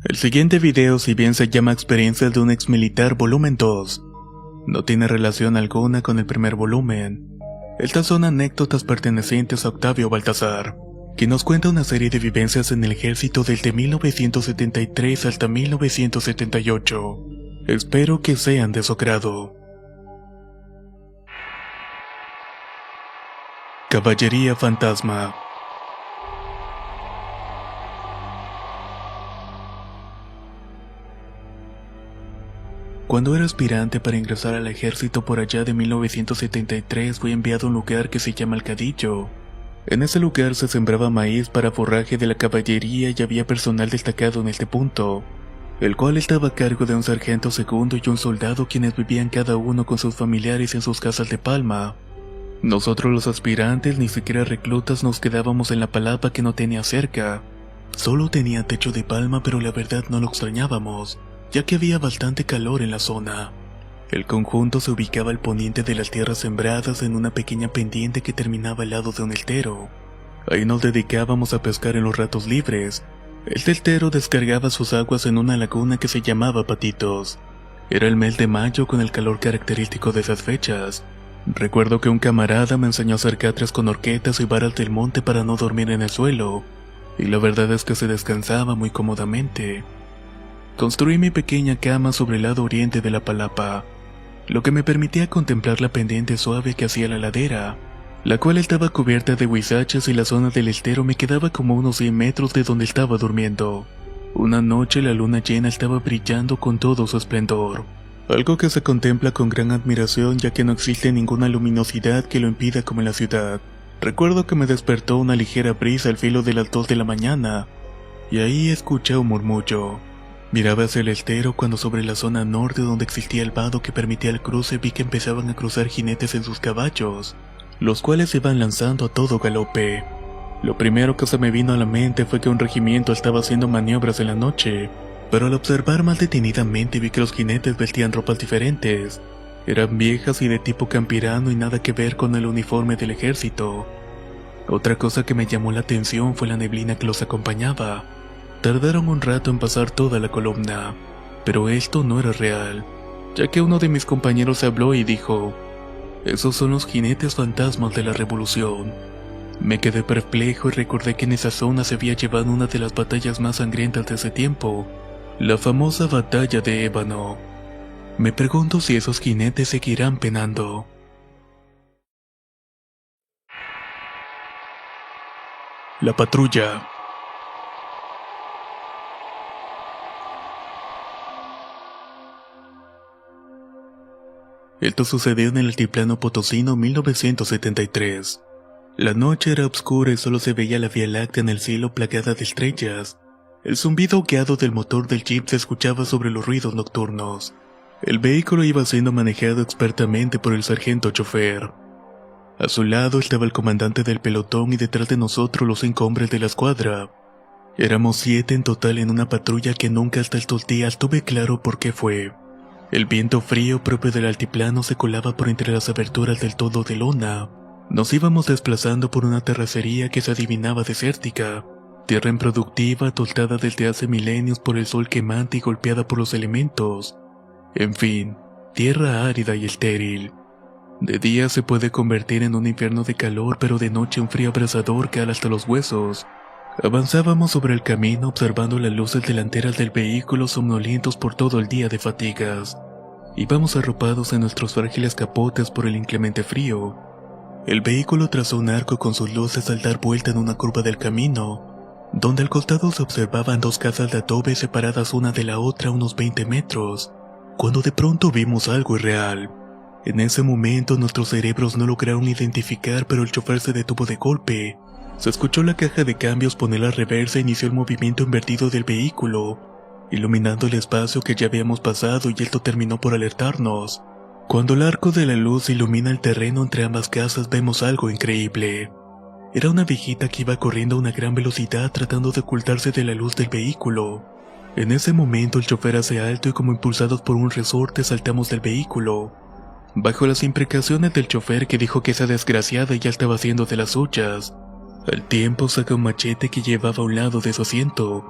El siguiente video, si bien se llama Experiencias de un ex militar volumen 2, no tiene relación alguna con el primer volumen. Estas son anécdotas pertenecientes a Octavio Baltazar, quien nos cuenta una serie de vivencias en el ejército desde 1973 hasta 1978. Espero que sean de su agrado. Caballería Fantasma. Cuando era aspirante para ingresar al ejército por allá de 1973, fui enviado a un lugar que se llama El Cadillo. En ese lugar se sembraba maíz para forraje de la caballería y había personal destacado en este punto, el cual estaba a cargo de un sargento segundo y un soldado, quienes vivían cada uno con sus familiares en sus casas de palma. Nosotros los aspirantes, ni siquiera reclutas, nos quedábamos en la palapa que no tenía cerca. Solo tenía techo de palma, pero la verdad no lo extrañábamos, ya que había bastante calor en la zona. El conjunto se ubicaba al poniente de las tierras sembradas, en una pequeña pendiente que terminaba al lado de un estero. Ahí nos dedicábamos a pescar en los ratos libres. Este estero descargaba sus aguas en una laguna que se llamaba Patitos. Era el mes de mayo, con el calor característico de esas fechas. Recuerdo que un camarada me enseñó a hacer catres con horquetas y varas del monte para no dormir en el suelo, y la verdad es que se descansaba muy cómodamente. Construí mi pequeña cama sobre el lado oriente de la palapa, lo que me permitía contemplar la pendiente suave que hacía la ladera, la cual estaba cubierta de huizaches, y la zona del estero me quedaba como unos 100 metros de donde estaba durmiendo. Una noche la luna llena estaba brillando con todo su esplendor, algo que se contempla con gran admiración, ya que no existe ninguna luminosidad que lo impida como en la ciudad. Recuerdo que me despertó una ligera brisa al filo de las 2 de la mañana, y ahí escuché un murmullo. Miraba hacia el estero cuando sobre la zona norte, donde existía el vado que permitía el cruce, vi que empezaban a cruzar jinetes en sus caballos, los cuales se iban lanzando a todo galope. Lo primero que se me vino a la mente fue que un regimiento estaba haciendo maniobras en la noche, pero al observar más detenidamente vi que los jinetes vestían ropas diferentes. Eran viejas y de tipo campirano y nada que ver con el uniforme del ejército. Otra cosa que me llamó la atención fue la neblina que los acompañaba. Tardaron un rato en pasar toda la columna, pero esto no era real, ya que uno de mis compañeros habló y dijo: "Esos son los jinetes fantasmas de la revolución". Me quedé perplejo y recordé que en esa zona se había llevado una de las batallas más sangrientas de ese tiempo, la famosa batalla de Ébano. Me pregunto si esos jinetes seguirán penando. La patrulla. Esto sucedió en el altiplano potosino 1973. La noche era oscura y solo se veía la Vía Láctea en el cielo, plagada de estrellas. El zumbido ahogueado del motor del jeep se escuchaba sobre los ruidos nocturnos. El vehículo iba siendo manejado expertamente por el sargento chofer. A su lado estaba el comandante del pelotón y detrás de nosotros los 5 hombres de la escuadra. Éramos 7 en total en una patrulla que nunca hasta estos días tuve claro por qué fue. El viento frío propio del altiplano se colaba por entre las aberturas del toldo de lona. Nos íbamos desplazando por una terracería que se adivinaba desértica, tierra improductiva, tostada desde hace milenios por el sol quemante y golpeada por los elementos. En fin, tierra árida y estéril. De día se puede convertir en un infierno de calor, pero de noche un frío abrasador que ala hasta los huesos. Avanzábamos sobre el camino observando las luces delanteras del vehículo, somnolientos por todo el día de fatigas. Íbamos arropados en nuestros frágiles capotes por el inclemente frío. El vehículo trazó un arco con sus luces al dar vuelta en una curva del camino, donde al costado se observaban 2 casas de adobe separadas una de la otra unos 20 metros, cuando de pronto vimos algo irreal. En ese momento nuestros cerebros no lograron identificar, pero el chofer se detuvo de golpe. Se escuchó la caja de cambios poner la reversa e inició el movimiento invertido del vehículo, iluminando el espacio que ya habíamos pasado, y esto terminó por alertarnos. Cuando el arco de la luz ilumina el terreno entre ambas casas, vemos algo increíble. Era una viejita que iba corriendo a una gran velocidad tratando de ocultarse de la luz del vehículo. En ese momento el chofer hace alto y, como impulsados por un resorte, saltamos del vehículo. Bajo las imprecaciones del chofer, que dijo que esa desgraciada ya estaba haciendo de las suyas, al tiempo saca un machete que llevaba a un lado de su asiento.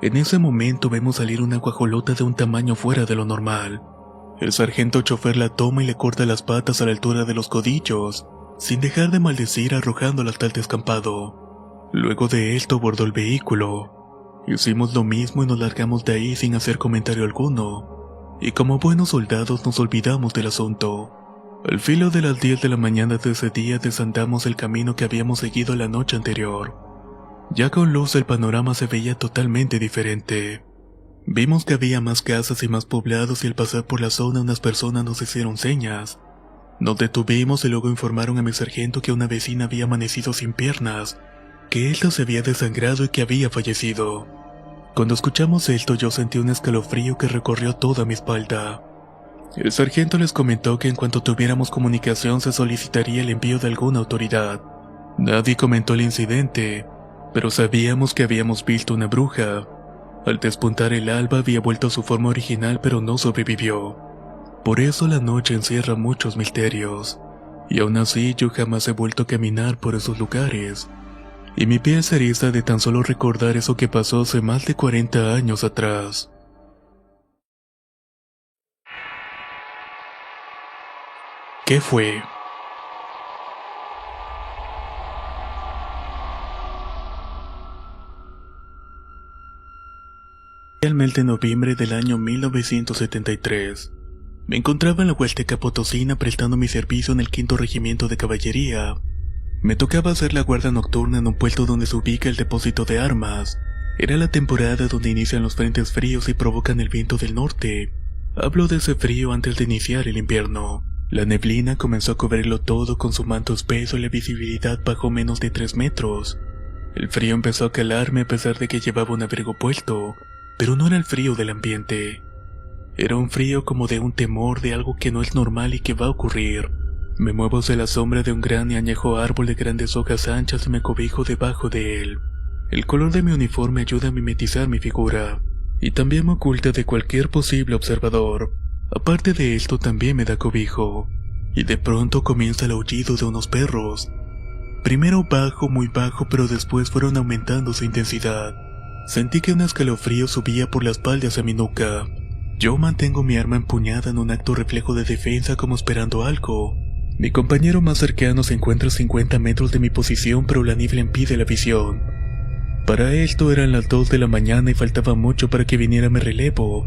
En ese momento vemos salir una guajolota de un tamaño fuera de lo normal. El sargento chofer la toma y le corta las patas a la altura de los codillos, sin dejar de maldecir arrojándola hasta el descampado. Luego de esto abordó el vehículo. Hicimos lo mismo y nos largamos de ahí sin hacer comentario alguno. Y como buenos soldados nos olvidamos del asunto. Al filo de las 10 de la mañana de ese día desandamos el camino que habíamos seguido la noche anterior. Ya con luz el panorama se veía totalmente diferente. Vimos que había más casas y más poblados y al pasar por la zona unas personas nos hicieron señas. Nos detuvimos y luego informaron a mi sargento que una vecina había amanecido sin piernas, que ésta se había desangrado y que había fallecido. Cuando escuchamos esto yo sentí un escalofrío que recorrió toda mi espalda. El sargento les comentó que en cuanto tuviéramos comunicación se solicitaría el envío de alguna autoridad. Nadie comentó el incidente, pero sabíamos que habíamos visto una bruja. Al despuntar el alba había vuelto a su forma original pero no sobrevivió. Por eso la noche encierra muchos misterios. Y aún así yo jamás he vuelto a caminar por esos lugares. Y mi piel se eriza de tan solo recordar eso que pasó hace más de 40 años atrás. ¿Qué fue? El mes de noviembre del año 1973. Me encontraba en la Huasteca Potosina prestando mi servicio en el 5º Regimiento de Caballería. Me tocaba hacer la guardia nocturna en un puesto donde se ubica el depósito de armas. Era la temporada donde inician los frentes fríos y provocan el viento del norte. Hablo de ese frío antes de iniciar el invierno. La neblina comenzó a cubrirlo todo con su manto espeso y la visibilidad bajó menos de 3 metros. El frío empezó a calarme a pesar de que llevaba un abrigo puesto, pero no era el frío del ambiente. Era un frío como de un temor de algo que no es normal y que va a ocurrir. Me muevo hacia la sombra de un gran y añejo árbol de grandes hojas anchas y me cobijo debajo de él. El color de mi uniforme ayuda a mimetizar mi figura, y también me oculta de cualquier posible observador. Aparte de esto también me da cobijo, y de pronto comienza el aullido de unos perros. Primero bajo, muy bajo, pero después fueron aumentando su intensidad. Sentí que un escalofrío subía por la espalda hacia mi nuca. Yo mantengo mi arma empuñada en un acto reflejo de defensa como esperando algo. Mi compañero más cercano se encuentra a 50 metros de mi posición pero la niebla impide la visión. Para esto eran las 2 de la mañana y faltaba mucho para que viniera mi relevo.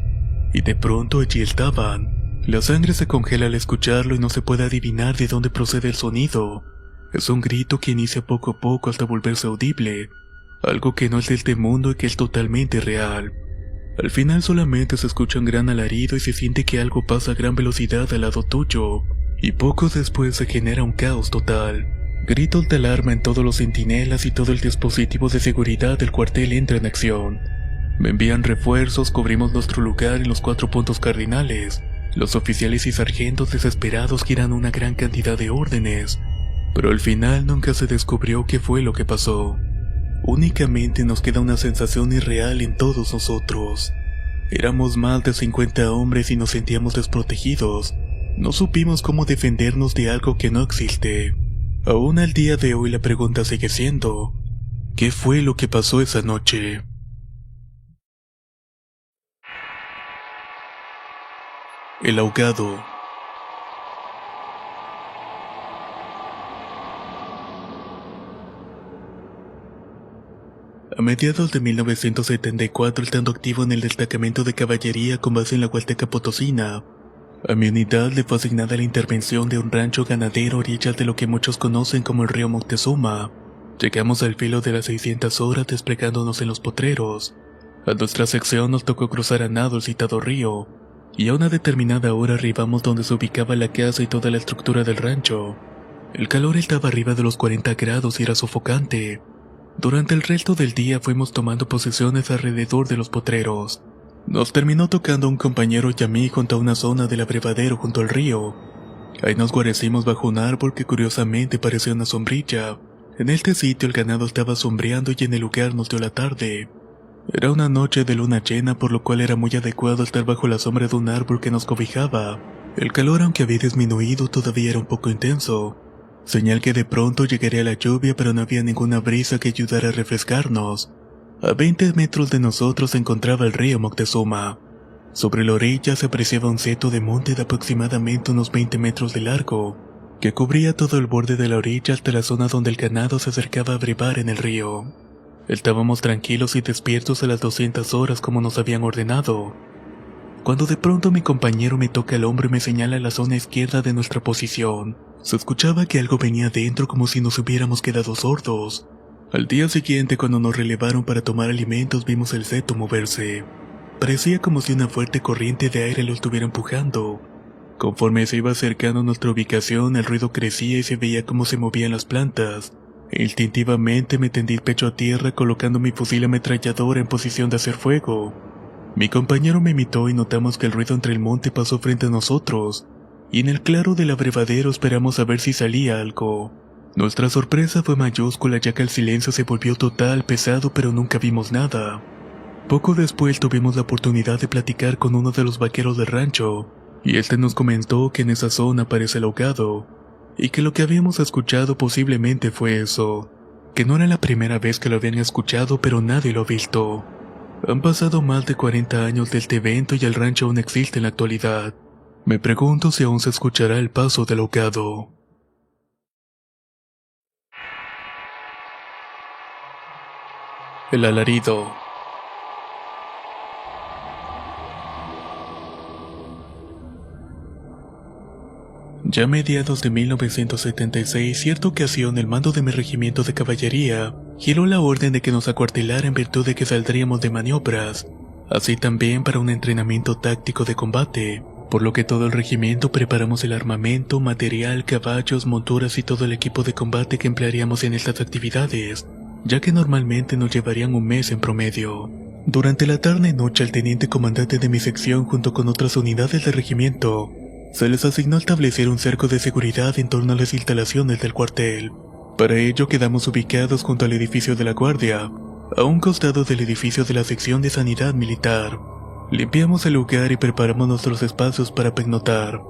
Y de pronto allí estaban. La sangre se congela al escucharlo y no se puede adivinar de dónde procede el sonido. Es un grito que inicia poco a poco hasta volverse audible. Algo que no es de este mundo y que es totalmente real. Al final solamente se escucha un gran alarido y se siente que algo pasa a gran velocidad al lado tuyo, y poco después se genera un caos total. Gritos de alarma en todos los centinelas y todo el dispositivo de seguridad del cuartel entra en acción. Me envían refuerzos, cubrimos nuestro lugar en los 4 puntos cardinales. Los oficiales y sargentos desesperados giran una gran cantidad de órdenes, pero al final nunca se descubrió qué fue lo que pasó. Únicamente nos queda una sensación irreal en todos nosotros. Éramos más de 50 hombres y nos sentíamos desprotegidos. No supimos cómo defendernos de algo que no existe. Aún al día de hoy la pregunta sigue siendo, ¿qué fue lo que pasó esa noche? El ahogado. A mediados de 1974, estando activo en el destacamento de caballería con base en la Huasteca Potosina, a mi unidad le fue asignada la intervención de un rancho ganadero a orillas de lo que muchos conocen como el río Moctezuma. Llegamos al filo de las 600 horas desplegándonos en los potreros. A nuestra sección nos tocó cruzar a nado el citado río, y a una determinada hora arribamos donde se ubicaba la casa y toda la estructura del rancho. El calor estaba arriba de los 40 grados y era sofocante. Durante el resto del día fuimos tomando posiciones alrededor de los potreros. Nos terminó tocando un compañero y a mí junto a una zona del abrevadero junto al río. Ahí nos guarecimos bajo un árbol que curiosamente parecía una sombrilla. En este sitio el ganado estaba sombreando y en el lugar nos dio la tarde. Era una noche de luna llena, por lo cual era muy adecuado estar bajo la sombra de un árbol que nos cobijaba. El calor, aunque había disminuido, todavía era un poco intenso. Señal que de pronto llegaría la lluvia, pero no había ninguna brisa que ayudara a refrescarnos. A 20 metros de nosotros se encontraba el río Moctezuma. Sobre la orilla se apreciaba un seto de monte de aproximadamente unos 20 metros de largo, que cubría todo el borde de la orilla hasta la zona donde el ganado se acercaba a brevar en el río. Estábamos tranquilos y despiertos a las 200 horas como nos habían ordenado, cuando de pronto mi compañero me toca el hombro y me señala la zona izquierda de nuestra posición. Se escuchaba que algo venía dentro como si nos hubiéramos quedado sordos. Al día siguiente, cuando nos relevaron para tomar alimentos, vimos el seto moverse. Parecía como si una fuerte corriente de aire lo estuviera empujando. Conforme se iba acercando a nuestra ubicación, el ruido crecía y se veía cómo se movían las plantas. Instintivamente me tendí el pecho a tierra colocando mi fusil ametrallador en posición de hacer fuego. Mi compañero me imitó y notamos que el ruido entre el monte pasó frente a nosotros, y en el claro del abrevadero esperamos a ver si salía algo. Nuestra sorpresa fue mayúscula ya que el silencio se volvió total, pesado, pero nunca vimos nada. Poco después tuvimos la oportunidad de platicar con uno de los vaqueros del rancho, y este nos comentó que en esa zona aparece el ahogado, y que lo que habíamos escuchado posiblemente fue eso, que no era la primera vez que lo habían escuchado pero nadie lo ha visto. Han pasado más de 40 años de este evento y el rancho aún existe en la actualidad. Me pregunto si aún se escuchará el paso del ahogado. El alarido. Ya a mediados de 1976, cierta ocasión el mando de mi regimiento de caballería giró la orden de que nos acuartelara en virtud de que saldríamos de maniobras, así también para un entrenamiento táctico de combate, por lo que todo el regimiento preparamos el armamento, material, caballos, monturas y todo el equipo de combate que emplearíamos en estas actividades, ya que normalmente nos llevarían un mes en promedio. Durante la tarde y noche el teniente comandante de mi sección junto con otras unidades del regimiento se les asignó establecer un cerco de seguridad en torno a las instalaciones del cuartel. Para ello quedamos ubicados junto al edificio de la guardia, a un costado del edificio de la sección de sanidad militar. Limpiamos el lugar y preparamos nuestros espacios para pernoctar.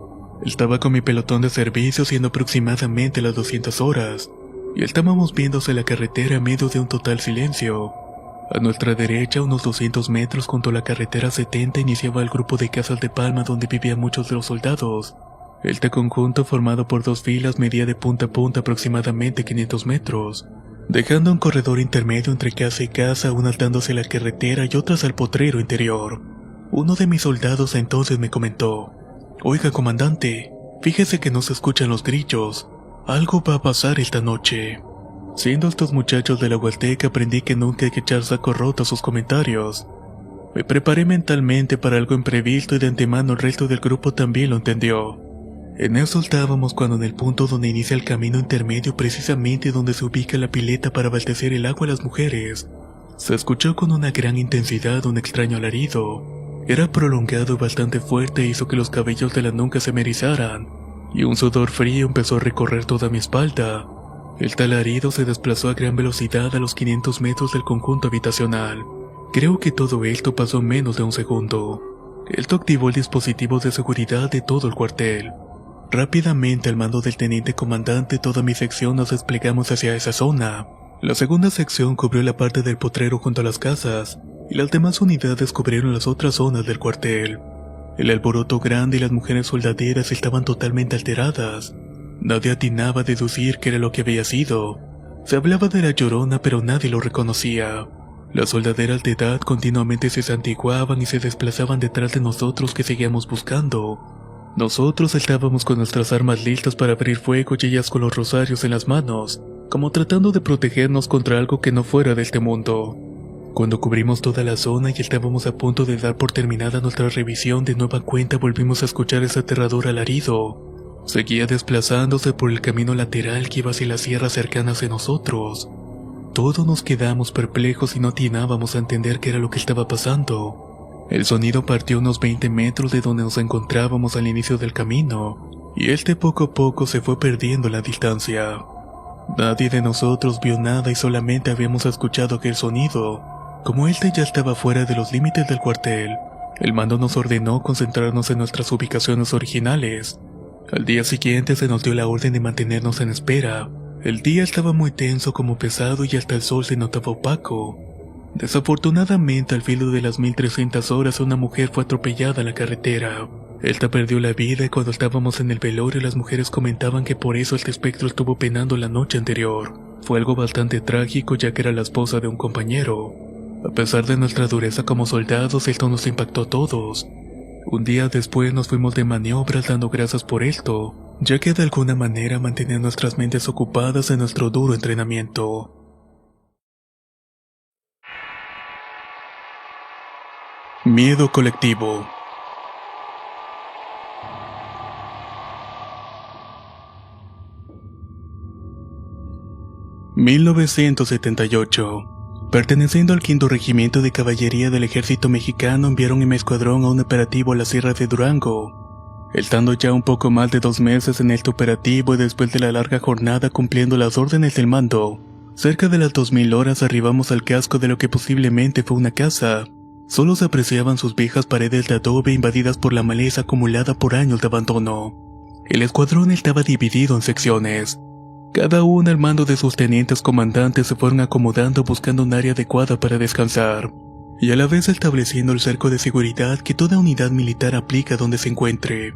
Estaba con mi pelotón de servicio siendo aproximadamente las 200 horas, y estábamos viéndose la carretera en medio de un total silencio. A nuestra derecha, unos 200 metros junto a la carretera 70, iniciaba el grupo de casas de palma donde vivían muchos de los soldados. Este conjunto, formado por dos filas, medía de punta a punta aproximadamente 500 metros, dejando un corredor intermedio entre casa y casa, unas dándose a la carretera y otras al potrero interior. Uno de mis soldados entonces me comentó: «Oiga, comandante, fíjese que no se escuchan los grillos. Algo va a pasar esta noche». Siendo estos muchachos de la Huasteca, aprendí que nunca hay que echar saco roto a sus comentarios. Me preparé mentalmente para algo imprevisto y de antemano el resto del grupo también lo entendió. En eso estábamos cuando en el punto donde inicia el camino intermedio, precisamente donde se ubica la pileta para abastecer el agua a las mujeres, se escuchó con una gran intensidad un extraño alarido. Era prolongado y bastante fuerte e hizo que los cabellos de la nuca se me erizaran, y un sudor frío empezó a recorrer toda mi espalda. El tal alarido se desplazó a gran velocidad a los 500 metros del conjunto habitacional. Creo que todo esto pasó en menos de un segundo. Esto activó el dispositivo de seguridad de todo el cuartel. Rápidamente, al mando del teniente comandante, toda mi sección nos desplegamos hacia esa zona. La segunda sección cubrió la parte del potrero junto a las casas, y las demás unidades cubrieron las otras zonas del cuartel. El alboroto grande y las mujeres soldaderas estaban totalmente alteradas. Nadie atinaba a deducir qué era lo que había sido. Se hablaba de la Llorona, pero nadie lo reconocía. Las soldaderas de edad continuamente se santiguaban y se desplazaban detrás de nosotros que seguíamos buscando. Nosotros estábamos con nuestras armas listas para abrir fuego y ellas con los rosarios en las manos, como tratando de protegernos contra algo que no fuera de este mundo. Cuando cubrimos toda la zona y estábamos a punto de dar por terminada nuestra revisión, de nueva cuenta volvimos a escuchar ese aterrador alarido. Seguía desplazándose por el camino lateral que iba hacia las sierras cercanas de nosotros. Todos nos quedamos perplejos y no atinábamos a entender qué era lo que estaba pasando. El sonido partió unos 20 metros de donde nos encontrábamos al inicio del camino, y poco a poco se fue perdiendo la distancia. Nadie de nosotros vio nada y solamente habíamos escuchado aquel sonido. Como ya estaba fuera de los límites del cuartel, el mando nos ordenó concentrarnos en nuestras ubicaciones originales. Al día siguiente se nos dio la orden de mantenernos en espera. El día estaba muy tenso como pesado y hasta el sol se notaba opaco. Desafortunadamente, al filo de las 1300 horas, una mujer fue atropellada en la carretera. Esta perdió la vida y cuando estábamos en el velorio las mujeres comentaban que por eso este espectro estuvo penando la noche anterior. Fue algo bastante trágico ya que era la esposa de un compañero. A pesar de nuestra dureza como soldados, esto nos impactó a todos. Un día después nos fuimos de maniobras dando gracias por esto, ya que de alguna manera mantenía nuestras mentes ocupadas en nuestro duro entrenamiento. Miedo colectivo. ...1978... Perteneciendo al 5º Regimiento de Caballería del Ejército Mexicano, enviaron en mi escuadrón a un operativo a la Sierra de Durango. Estando ya un poco más de 2 meses en este operativo y después de la larga jornada cumpliendo las órdenes del mando, cerca de las 2000 horas arribamos al casco de lo que posiblemente fue una casa. Solo se apreciaban sus viejas paredes de adobe invadidas por la maleza acumulada por años de abandono. El escuadrón estaba dividido en secciones. Cada una al mando de sus tenientes comandantes se fueron acomodando buscando un área adecuada para descansar, y a la vez estableciendo el cerco de seguridad que toda unidad militar aplica donde se encuentre.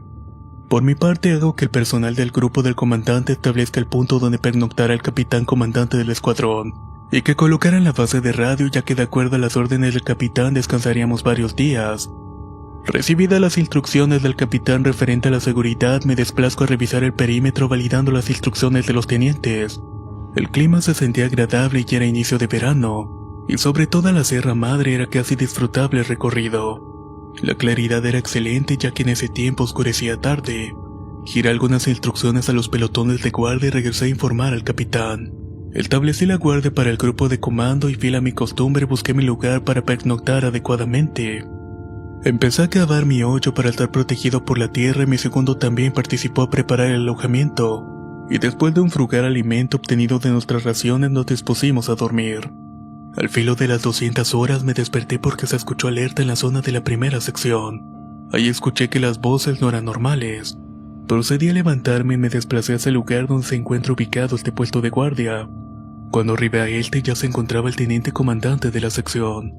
Por mi parte hago que el personal del grupo del comandante establezca el punto donde pernoctará el capitán comandante del escuadrón, y que colocaran la base de radio ya que de acuerdo a las órdenes del capitán descansaríamos varios días. Recibidas las instrucciones del capitán referente a la seguridad, me desplazco a revisar el perímetro validando las instrucciones de los tenientes. El clima se sentía agradable y era inicio de verano, y sobre todo la Sierra Madre era casi disfrutable el recorrido. La claridad era excelente ya que en ese tiempo oscurecía tarde. Giré algunas instrucciones a los pelotones de guardia y regresé a informar al capitán. Establecí la guardia para el grupo de comando y fiel a mi costumbre busqué mi lugar para pernoctar adecuadamente. Empecé a cavar mi hoyo para estar protegido por la tierra y mi segundo también participó a preparar el alojamiento, y después de un frugal alimento obtenido de nuestras raciones nos dispusimos a dormir. Al filo de las 200 horas me desperté porque se escuchó alerta en la zona de la primera sección. Ahí escuché que las voces no eran normales. Procedí a levantarme y me desplacé hacia el lugar donde se encuentra ubicado este puesto de guardia. Cuando arribé a este ya se encontraba el teniente comandante de la sección.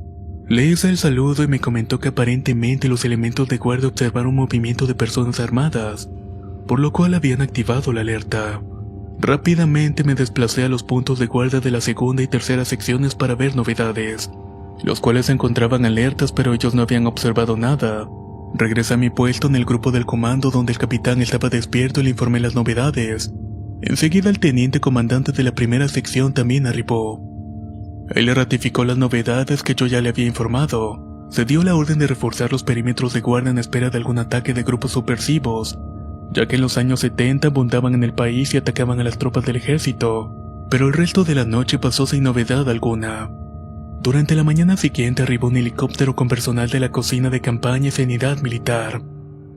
Le hice el saludo y me comentó que aparentemente los elementos de guardia observaron un movimiento de personas armadas, por lo cual habían activado la alerta. Rápidamente me desplacé a los puntos de guardia de la segunda y tercera secciones para ver novedades, los cuales se encontraban alertas pero ellos no habían observado nada. Regresé a mi puesto en el grupo del comando donde el capitán estaba despierto y le informé las novedades. Enseguida el teniente comandante de la primera sección también arribó. Él le ratificó las novedades que yo ya le había informado. Se dio la orden de reforzar los perímetros de guardia en espera de algún ataque de grupos subversivos, ya que en los años 70 abundaban en el país y atacaban a las tropas del ejército, pero el resto de la noche pasó sin novedad alguna. Durante la mañana siguiente arribó un helicóptero con personal de la cocina de campaña y sanidad militar,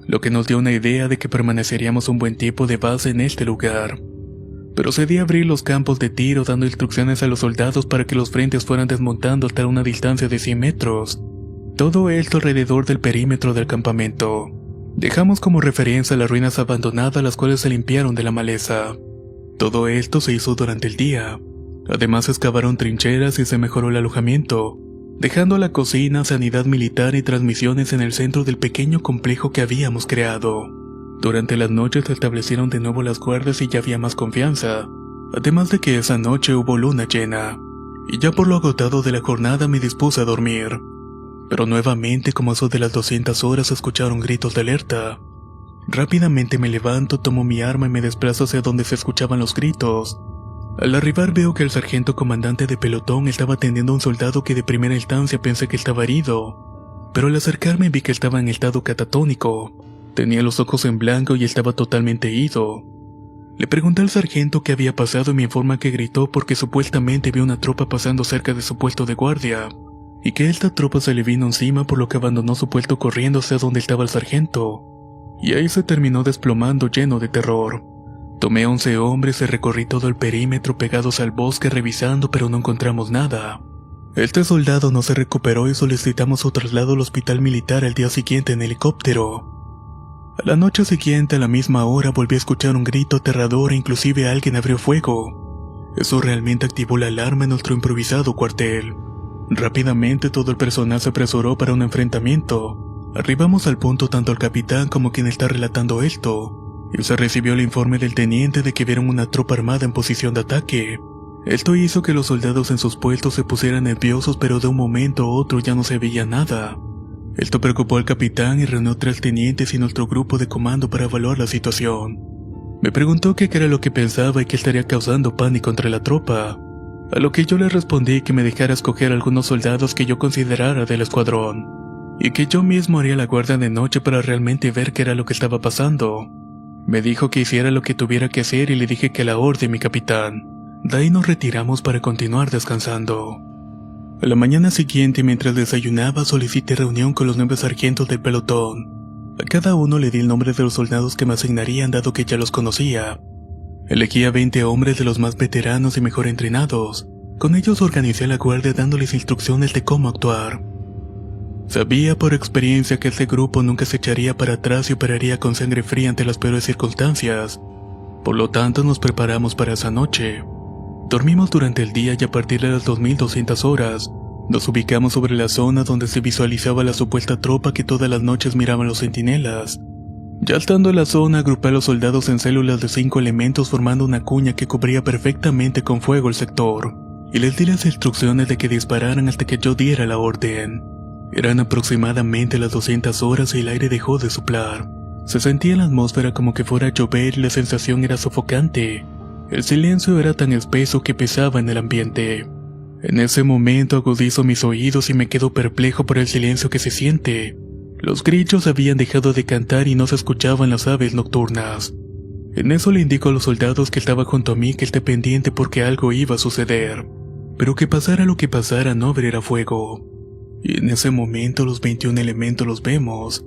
lo que nos dio una idea de que permaneceríamos un buen tiempo de base en este lugar. Procedí a abrir los campos de tiro dando instrucciones a los soldados para que los frentes fueran desmontando hasta una distancia de 100 metros. Todo esto alrededor del perímetro del campamento. Dejamos como referencia las ruinas abandonadas las cuales se limpiaron de la maleza. Todo esto se hizo durante el día. Además se excavaron trincheras y se mejoró el alojamiento, dejando la cocina, sanidad militar y transmisiones en el centro del pequeño complejo que habíamos creado. Durante las noches se establecieron de nuevo las guardias y ya había más confianza, además de que esa noche hubo luna llena, y ya por lo agotado de la jornada me dispuse a dormir. Pero nuevamente, como eso de las 200 horas, se escucharon gritos de alerta. Rápidamente me levanto, tomo mi arma y me desplazo hacia donde se escuchaban los gritos. Al arribar veo que el sargento comandante de pelotón estaba atendiendo a un soldado que de primera instancia pensé que estaba herido, pero al acercarme vi que estaba en estado catatónico. Tenía los ojos en blanco y estaba totalmente ido. Le pregunté al sargento qué había pasado y me informa que gritó porque supuestamente vio una tropa pasando cerca de su puesto de guardia, y que esta tropa se le vino encima por lo que abandonó su puesto corriendo hacia donde estaba el sargento, y ahí se terminó desplomando lleno de terror. Tomé 11 hombres y recorrí todo el perímetro pegados al bosque revisando pero no encontramos nada. Este soldado no se recuperó y solicitamos su traslado al hospital militar al día siguiente en helicóptero. A la noche siguiente, a la misma hora, volví a escuchar un grito aterrador e inclusive alguien abrió fuego. Eso realmente activó la alarma en nuestro improvisado cuartel. Rápidamente todo el personal se apresuró para un enfrentamiento. Arribamos al punto tanto el capitán como quien está relatando esto, y se recibió el informe del teniente de que vieron una tropa armada en posición de ataque. Esto hizo que los soldados en sus puestos se pusieran nerviosos, pero de un momento a otro ya no se veía nada. Esto preocupó al capitán y reunió 3 tenientes y nuestro grupo de comando para evaluar la situación. Me preguntó qué era lo que pensaba y qué estaría causando pánico entre la tropa, a lo que yo le respondí que me dejara escoger algunos soldados que yo considerara del escuadrón, y que yo mismo haría la guardia de noche para realmente ver qué era lo que estaba pasando. Me dijo que hiciera lo que tuviera que hacer y le dije que a la orden, mi capitán. De ahí nos retiramos para continuar descansando. A la mañana siguiente, mientras desayunaba, solicité reunión con los 9 sargentos del pelotón. A cada uno le di el nombre de los soldados que me asignarían, dado que ya los conocía. Elegí a 20 hombres de los más veteranos y mejor entrenados. Con ellos organicé la guardia dándoles instrucciones de cómo actuar. Sabía por experiencia que este grupo nunca se echaría para atrás y operaría con sangre fría ante las peores circunstancias. Por lo tanto, nos preparamos para esa noche. Dormimos durante el día y a partir de las 2200 horas, nos ubicamos sobre la zona donde se visualizaba la supuesta tropa que todas las noches miraban los centinelas. Ya estando en la zona, agrupé a los soldados en células de 5 elementos formando una cuña que cubría perfectamente con fuego el sector, y les di las instrucciones de que dispararan hasta que yo diera la orden. Eran aproximadamente las 200 horas y el aire dejó de soplar. Se sentía en la atmósfera como que fuera a llover y la sensación era sofocante. El silencio era tan espeso que pesaba en el ambiente. En ese momento agudizo mis oídos y me quedo perplejo por el silencio que se siente. Los grillos habían dejado de cantar y no se escuchaban las aves nocturnas. En eso le indico a los soldados que estaba junto a mí que esté pendiente porque algo iba a suceder. Pero que pasara lo que pasara, no abriera fuego. Y en ese momento los 21 elementos los vemos.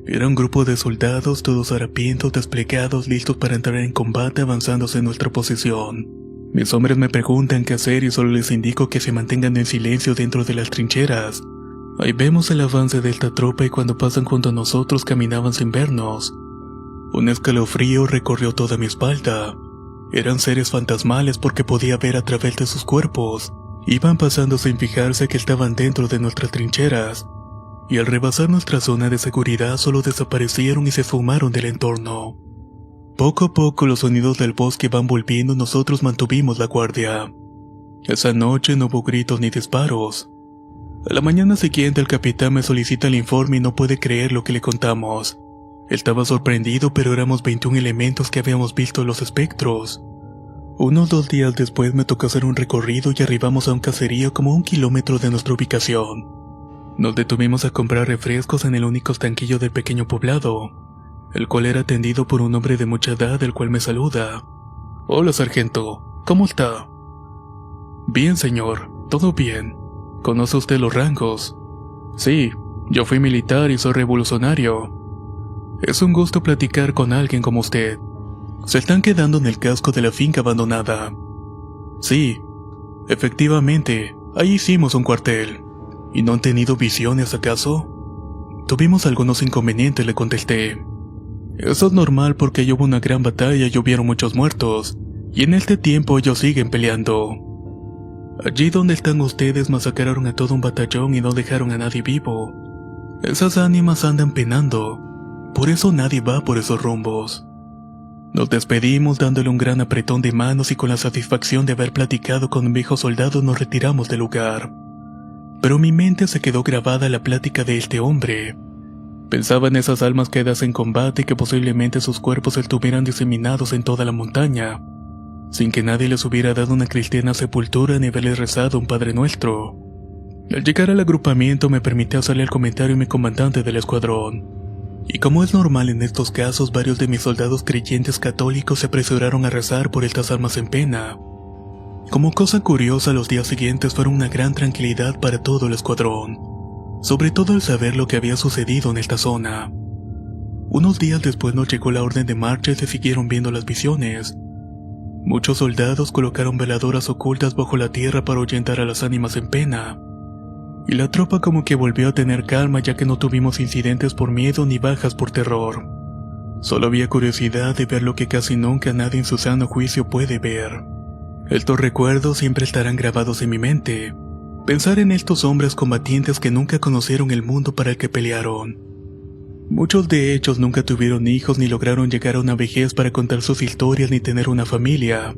Era un grupo de soldados, todos harapientos, desplegados, listos para entrar en combate avanzándose en nuestra posición. Mis hombres me preguntan qué hacer y solo les indico que se mantengan en silencio dentro de las trincheras. Ahí vemos el avance de esta tropa y cuando pasan junto a nosotros caminaban sin vernos. Un escalofrío recorrió toda mi espalda. Eran seres fantasmales porque podía ver a través de sus cuerpos. Iban pasando sin fijarse que estaban dentro de nuestras trincheras. Y al rebasar nuestra zona de seguridad solo desaparecieron y se esfumaron del entorno. Poco a poco los sonidos del bosque van volviendo y nosotros mantuvimos la guardia. Esa noche no hubo gritos ni disparos. A la mañana siguiente el capitán me solicita el informe y no puede creer lo que le contamos. Estaba sorprendido, pero éramos 21 elementos que habíamos visto los espectros. Unos 2 días después me tocó hacer un recorrido y arribamos a un caserío como 1 kilómetro de nuestra ubicación. Nos detuvimos a comprar refrescos en el único estanquillo del pequeño poblado, el cual era atendido por un hombre de mucha edad, el cual me saluda. Hola, sargento, ¿cómo está? Bien, señor, todo bien. ¿Conoce usted los rangos? Sí, yo fui militar y soy revolucionario. Es un gusto platicar con alguien como usted. Se están quedando en el casco de la finca abandonada. Sí, efectivamente, ahí hicimos un cuartel. ¿Y no han tenido visiones acaso? Tuvimos algunos inconvenientes, le contesté. Eso es normal porque hubo una gran batalla y hubieron muchos muertos, y en este tiempo ellos siguen peleando. Allí donde están ustedes masacraron a todo un batallón y no dejaron a nadie vivo. Esas ánimas andan penando, por eso nadie va por esos rumbos. Nos despedimos dándole un gran apretón de manos y con la satisfacción de haber platicado con un viejo soldado nos retiramos del lugar. Pero mi mente se quedó grabada la plática de este hombre. Pensaba en esas almas quedadas en combate y que posiblemente sus cuerpos estuvieran diseminados en toda la montaña, sin que nadie les hubiera dado una cristiana sepultura ni haberles rezado un Padre Nuestro. Al llegar al agrupamiento me permitió hacerle el comentario a mi comandante del escuadrón. Y como es normal en estos casos, varios de mis soldados creyentes católicos se apresuraron a rezar por estas almas en pena. Como cosa curiosa, los días siguientes fueron una gran tranquilidad para todo el escuadrón, sobre todo al saber lo que había sucedido en esta zona. Unos días después nos llegó la orden de marcha y se siguieron viendo las visiones. Muchos soldados colocaron veladoras ocultas bajo la tierra para ahuyentar a las ánimas en pena. Y la tropa como que volvió a tener calma ya que no tuvimos incidentes por miedo ni bajas por terror. Solo había curiosidad de ver lo que casi nunca nadie en su sano juicio puede ver. Estos recuerdos siempre estarán grabados en mi mente, Pensar en estos hombres combatientes que nunca conocieron el mundo para el que pelearon. Muchos de ellos nunca tuvieron hijos ni lograron llegar a una vejez para contar sus historias ni tener una familia.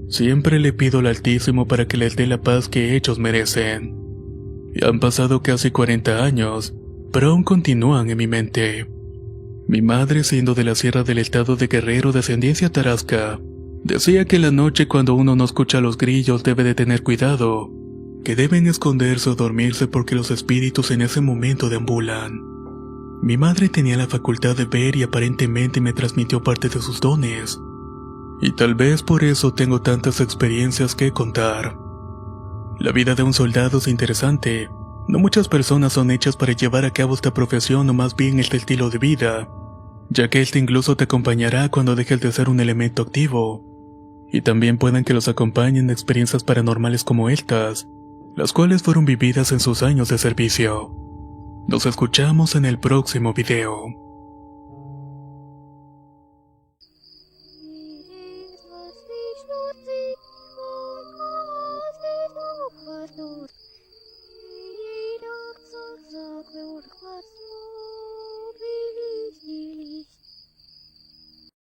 Siempre le pido al Altísimo para que les dé la paz que ellos merecen. Y han pasado casi 40 años, pero aún continúan en mi mente. Mi madre, siendo de la sierra del estado de Guerrero de ascendencia tarasca, decía que en la noche cuando uno no escucha a los grillos debe de tener cuidado, que deben esconderse o dormirse porque los espíritus en ese momento deambulan. Mi madre tenía la facultad de ver y aparentemente me transmitió parte de sus dones. Y tal vez por eso tengo tantas experiencias que contar. La vida de un soldado es interesante. No muchas personas son hechas para llevar a cabo esta profesión o más bien este estilo de vida, ya que este incluso te acompañará cuando dejes de ser un elemento activo. Y también pueden que los acompañen experiencias paranormales como estas, las cuales fueron vividas en sus años de servicio. Nos escuchamos en el próximo video.